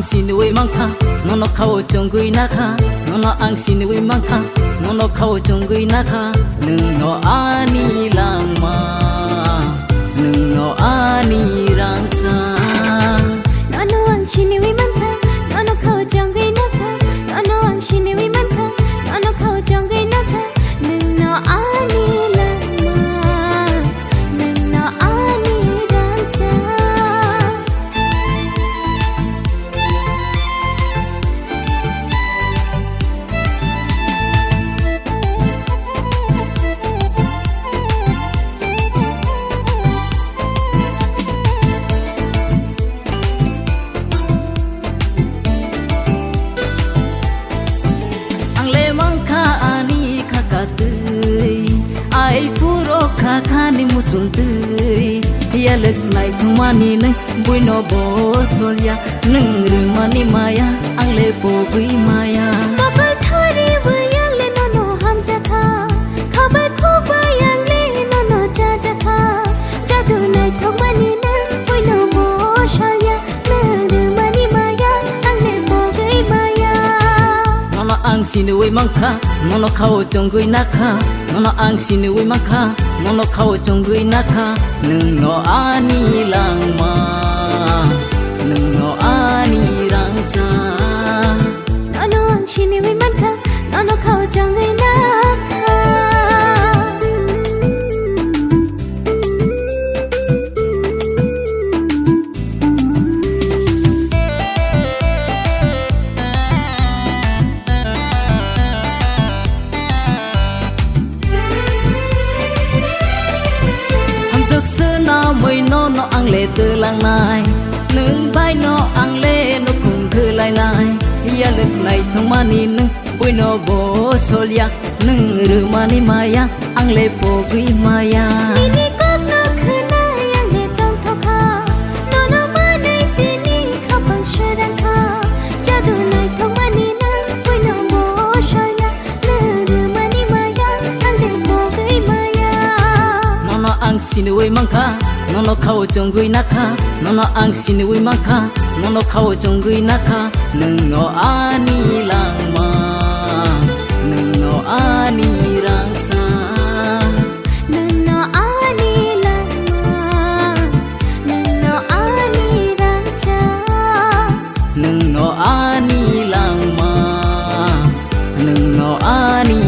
ang sinuwi mangka nono khao chongui nakha nono ang sinuwi mangka nono khao chongui nakha nung no ani langma nung no ani rangsa nono ang sinuwi mangka nono khao chongui nakha nono ang sinuwi mangka nono khao chongui nakha nung no ani langma nung no ani rangsa ai puro khani musuntui yalek nai thumani nang buino bo solya nang rumani maya angle pogui maya kabar thari buyang le nono ham jakha khabar khobayang le nono cha jakha jadu nai thumani nang buino bo solya nang rumani maya angle pogui maya nono ang sinuwi mangkha nono khao chongui nakha nono ang sinuwi mangkha nono khao chongui nakha nung no ani langma nung no ani rangcha nono ang sinuwi mangkha nono khao chongui nakha mây nó ăn lệ từ làng này nương vai nó ăn lệ nó cùng thư lại này ya lực này thông mani nương bui nó bố sol ya nương rư mani maya ăn lệ bố ghi maya ini kok no khna yang le tong thokha no no mani tini khapang shadang kha jadu nai thong mani nang bui no bố sol ya nương rư mani maya ăn lệ bố ghi maya nó ăn sinuwi mangkha nono khao chongui nakha nono ang sinuwi mangkha nono khao chongui nakha nung no ani langma nung no ani rangsa nung no ani langma nung no ani rangcha nung no ani langma nung no ani